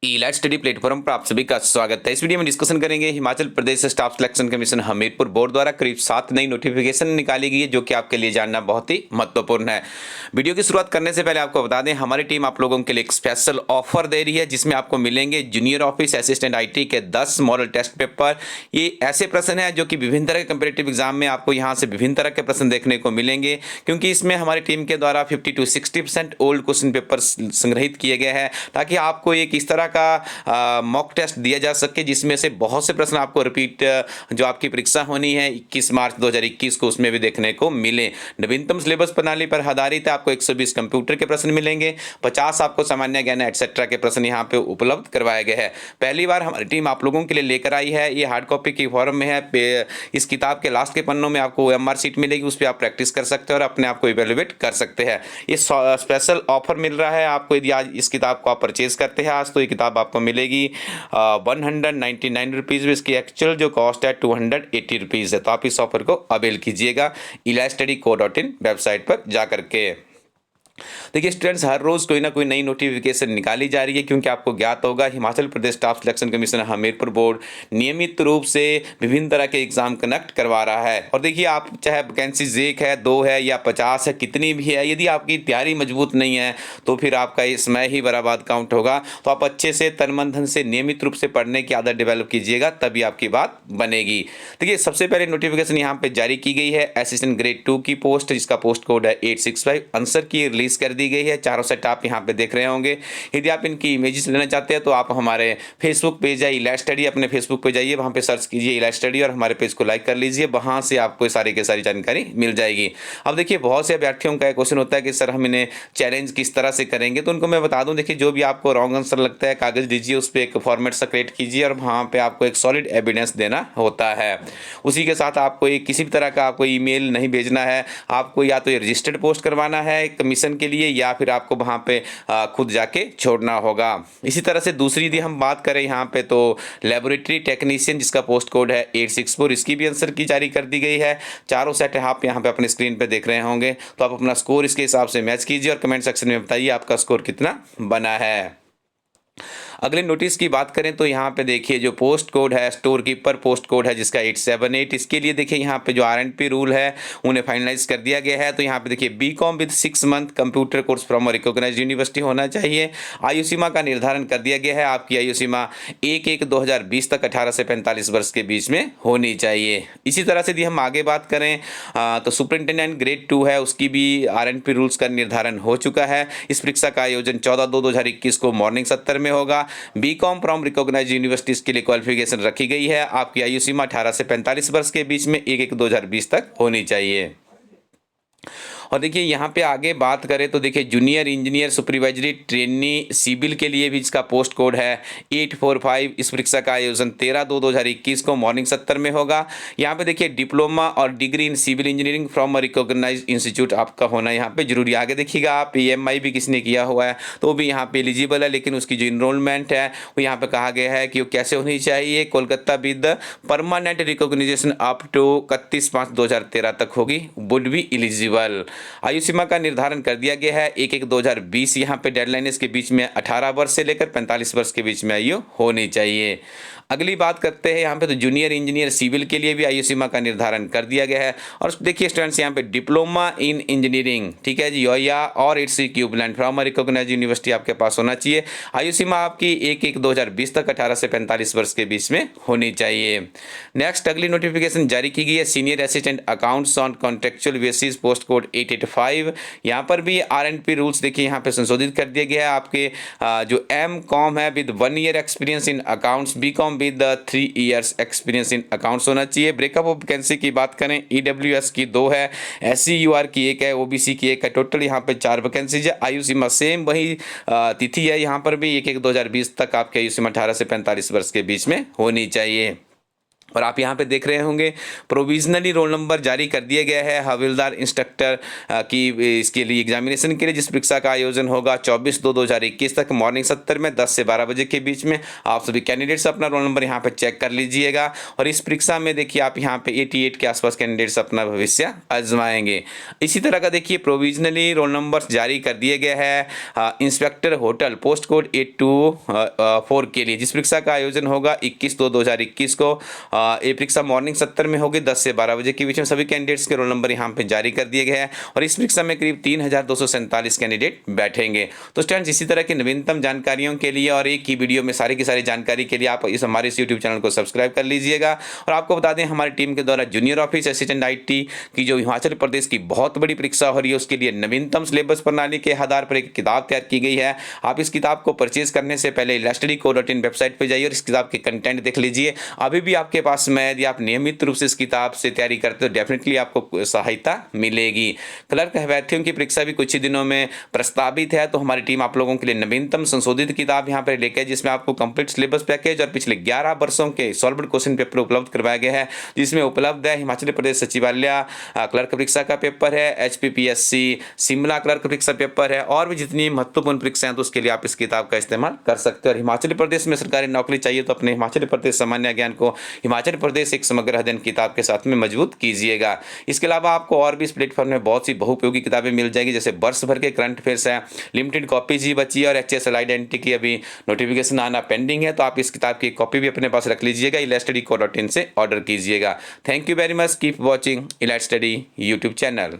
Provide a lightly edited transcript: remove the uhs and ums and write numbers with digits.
Elite study platform पर आप सभी का स्वागत है। इस वीडियो में डिस्कशन करेंगे Himachal Pradesh staff selection commission Hamirpur board द्वारा करीब 7 नई नोटिफिकेशन निकाली गई है, जो कि आपके लिए जानना बहुत ही महत्वपूर्ण है। वीडियो की शुरुआत करने से पहले आपको बता दें, हमारी टीम आप लोगों के लिए एक स्पेशल ऑफर दे रही है, जिसमें आपको मिलेंगे जूनियर ऑफिस असिस्टेंट IT के 10 मॉडल टेस्ट पेपर। ये ऐसे प्रश्न है जो कि विभिन्न तरह के कंपेटिटिव एग्जाम में आपको यहाँ से विभिन्न तरह के प्रश्न देखने को मिलेंगे, क्योंकि इसमें हमारी टीम के द्वारा 50 to 60% ओल्ड क्वेश्चन पेपर संग्रहित किए गए हैं, ताकि आपको एक इस तरह का मॉक टेस्ट दिया जा सके जिसमें से बहुत से प्रश्न आपको रिपीट जो आपकी परीक्षा होनी है 21 मार्च 2021 को, उसमें भी देखने को मिले। नवीनतम सिलेबस प्रणाली पर आधारित है। आपको 120 कंप्यूटर के प्रश्न मिलेंगे, 50 आपको सामान्य ज्ञान एटसेट्रा के प्रश्न यहाँ पे उपलब्ध करवाए गए हैं। पहली बार हमारी टीम आप लोगों के लिए लेकर आई है। ये हार्ड कॉपी की फॉर्म में है। इस किताब के लास्ट के पन्नों में आपको OMR शीट मिलेगी, उस पर आप प्रैक्टिस कर सकते हैं और अपने आप को इवेलुएट कर सकते हैं। ये स्पेशल ऑफर मिल रहा है आपको। यदि आज इस किताब को आप परचेज करते हैं आज, तो ये किताब आपको मिलेगी 199 रुपीज़ में। इसकी एक्चुअल जो कॉस्ट है 280 रुपीज़ है। तो आप इस ऑफर को अवेल कीजिएगा ilastudyco.in वेबसाइट पर जा करके। देखिए स्टूडेंट्स, हर रोज कोई ना कोई नई नोटिफिकेशन निकाली जा रही है, क्योंकि आपको ज्ञात होगा Himachal Pradesh staff selection commission Hamirpur board नियमित रूप से विभिन्न तरह के एग्जाम कंडक्ट करवा रहा है। और देखिए, आप चाहे वैकेंसीज 1 है, 2 है या 50 है, कितनी भी है, यदि आपकी तैयारी मजबूत नहीं है तो फिर आपका ये समय ही बर्बाद काउंट होगा। तो आप अच्छे से तन मन धन से नियमित रूप से पढ़ने की आदत डेवलप कीजिएगा, तभी आपकी बात बनेगी। देखिए, सबसे पहले नोटिफिकेशन यहाँ पे जारी की गई है असिस्टेंट ग्रेड 2 की पोस्ट, जिसका पोस्ट कोड है 865। आंसर की रिलीज कर दी गई है। चारों सेट आप यहाँ पे देख रहे होंगे। यदि आप इनकी इमेजेस लेना चाहते हैं तो आप हमारे फेसबुक पेज है इलाइट स्टडी, अपने फेसबुक पे जाइए, वहाँ पे सर्च कीजिए इलाइट स्टडी और हमारे पेज को लाइक कर लीजिए। वहाँ से आपको सारी की सारी जानकारी मिल जाएगी। अब देखिए, बहुत से अभ्यर्थियों का क्वेश्चन होता है कि सर हम इन्हें चैलेंज किस तरह से करेंगे, तो उनको मैं बता दूं, देखिए जो भी आपको रॉन्ग आंसर लगता है कागज दीजिए, उस पर एक फॉर्मेट सा क्रिएट कीजिए और वहाँ पे आपको एक सॉलिड एविडेंस देना होता है। उसी के साथ आपको एक किसी भी तरह का आपको ईमेल नहीं भेजना है। आपको या तो ये रजिस्टर्ड पोस्ट करवाना है कमीशन के लिए, या फिर आपको वहाँ पे खुद जाके छोड़ना होगा। इसी तरह से दूसरी यदि हम बात करें यहाँ पे, तो लेबोरेटरी टेक्नीशियन, जिसका पोस्ट कोड है 864, इसकी भी आंसर की जारी कर दी गई है। चारों सेट आप यहाँ पे अपने स्क्रीन पे देख रहे होंगे। तो आप अपना स्कोर इसके हिसाब से मैच कीजिए और कमेंट सेक्शन में बताइए आपका स्कोर कितना बना है। अगले नोटिस की बात करें तो यहाँ पे देखिए जो पोस्ट कोड है स्टोर कीपर पोस्ट कोड है, जिसका 878, इसके लिए देखिए यहाँ पे जो RNP रूल है उन्हें फाइनलाइज कर दिया गया है। तो यहाँ पे देखिए BCom with 6 month computer course from recognised university होना चाहिए। आयु सीमा का निर्धारण कर दिया गया है। आपकी आयु सीमा 1/1/2020 तक 18 से 45 वर्ष के बीच में होनी चाहिए। इसी तरह से यदि हम आगे बात करें तो सुपरिंटेंडेंट ग्रेड 2 है, उसकी भी RNP रूल्स का निर्धारण हो चुका है। इस परीक्षा का आयोजन 14/2/2021 को मॉर्निंग 70 में होगा। BCom फ्रॉम रिकॉग्नाइज्ड यूनिवर्सिटीज के लिए क्वालिफिकेशन रखी गई है। आपकी आयु सीमा 18 से 45 वर्ष के बीच में 1/1/2020 तक होनी चाहिए। और देखिए यहाँ पे आगे बात करें तो देखिए junior engineer supervisory trainee civil के लिए भी इसका पोस्ट कोड है 845। इस परीक्षा का आयोजन 13/2/2021 को मॉर्निंग 70 में होगा। यहाँ पे देखिए डिप्लोमा और degree in civil engineering from recognised institute आपका होना यहाँ पे जरूरी। आगे देखिएगा आप EMI भी किसने किया हुआ है तो वो भी यहाँ पे एलिजिबल है, लेकिन उसकी जो इनरोलमेंट है वो यहाँ पे कहा गया है कि वो कैसे होनी चाहिए। Kolkata with permanent recognition up to 31/5/2013 तक होगी, वुड बी एलिजिबल। आयु सीमा का निर्धारण कर दिया गया है 1/1/2020। यहाँ पे डेडलाइन इसके बीच में 18 वर्ष से लेकर 45 वर्ष के बीच में आयु होनी चाहिए। अगली बात करते हैं यहाँ पे तो जूनियर इंजीनियर सिविल के लिए भी आयु सीमा का निर्धारण कर दिया गया है। और देखिए स्टूडेंट्स यहाँ पे डिप्लोमा इन इंजीनियरिंग, ठीक है जी, या और its equivalent from recognised university आपके पास होना चाहिए। आयु सीमा आपकी 1/1/2020 तक 18 से 45 वर्ष के बीच में होनी चाहिए। नेक्स्ट अगली नोटिफिकेशन जारी की गई है senior assistant accounts on contractual basis post code 885। यहाँ पर भी RNP रूल्स देखिए यहाँ पे संशोधित कर दिया गया है। आपके जो MCom है with 1 year experience in accounts, BCom with 3 years experience in accounts होना चाहिए। ब्रेकअप ऑफ वैकेंसी की बात करें EWS की 2 है, SCUR की 1 है, OBC की 1 है। टोटल यहाँ पे 4 वैकेंसीज है। आयु सीमा सेम वही तिथि है, यहाँ पर भी 1/1/2020 तक आपकी आयु सीमा 18 से 45 वर्ष के बीच में होनी चाहिए। और आप यहाँ पे देख रहे होंगे प्रोविजनली रोल नंबर जारी कर दिया गया है हवलदार इंस्ट्रक्टर की इसके लिए एग्जामिनेशन के लिए, जिस परीक्षा का आयोजन होगा 24/2/2021 तक मॉर्निंग 70 में 10 से 12 बजे के बीच में। आप सभी कैंडिडेट्स अपना रोल नंबर यहाँ पे चेक कर लीजिएगा। और इस परीक्षा में देखिए आप यहाँ पे 88 के आसपास कैंडिडेट्स अपना भविष्य आजमाएंगे। इसी तरह का देखिए प्रोविजनली रोल नंबर जारी कर दिए गए हैं इंस्पेक्टर होटल पोस्ट कोड 824 के लिए, जिस परीक्षा का आयोजन होगा 21/2/2021 को। ये परीक्षा मॉर्निंग 70 में होगी 10 से 12 बजे के बीच में। सभी कैंडिडेट्स के रोल नंबर यहाँ पे जारी कर दिए गए हैं और इस परीक्षा में करीब 3247 कैंडिडेट बैठेंगे। तो स्टूडेंट्स इसी तरह की नवीनतम जानकारियों के लिए और एक ही वीडियो में सारी की सारी जानकारी के लिए आप हमारे इस यूट्यूब चैनल को सब्सक्राइब कर लीजिएगा। और आपको बता दें हमारी टीम के द्वारा जूनियर ऑफिस असिस्टेंट IT की जो हिमाचल प्रदेश की बहुत बड़ी परीक्षा हो रही है उसके लिए नवीनतम सिलेबस प्रणाली के आधार पर एक किताब तैयार की गई है। आप इस किताब को परचेज करने से पहले elaststudy.in वेबसाइट पर जाइए और इस किताब के कंटेंट देख लीजिए। अभी भी आपके पास में यदि आप नियमित रूप से इस किताब से तैयारी करते हो डेफिनेटली आपको सहायता मिलेगी। क्लर्क अभ्यर्थियों की परीक्षा भी कुछ ही दिनों में प्रस्तावित है, तो हमारी टीम आप लोगों के लिए नवीनतम संशोधित किताब यहाँ पर लेकर जिसमें आपको कंप्लीट सिलेबस पैकेज और पिछले 11 वर्षों के सॉल्व्ड क्वेश्चन पेपर उपलब्ध करवाए गए हैं, जिसमें उपलब्ध है हिमाचल प्रदेश सचिवालय क्लर्क परीक्षा का पेपर है, HPPSC शिमला क्लर्क परीक्षा पेपर है, और भी जितनी महत्वपूर्ण परीक्षाएं हैं तो उसके लिए आप इस किताब का इस्तेमाल कर सकते हो। और हिमाचल प्रदेश में सरकारी नौकरी चाहिए तो अपने हिमाचल प्रदेश सामान्य ज्ञान को हिमाचल प्रदेश एक समग्र अध्ययन किताब के साथ में मजबूत कीजिएगा। इसके अलावा आपको और भी इस प्लेटफॉर्म में बहुत सी बहुउपयोगी किताबें मिल जाएगी, जैसे वर्ष भर के करंट अफेयर्स हैं, लिमिटेड कॉपीज ही बची है और HSL आइडेंटिटी की अभी नोटिफिकेशन आना पेंडिंग है, तो आप इस किताब की कॉपी भी अपने पास रख लीजिएगा। elaststudy.in से ऑर्डर कीजिएगा। Thank you very much, keep watching elaststudy YouTube channel.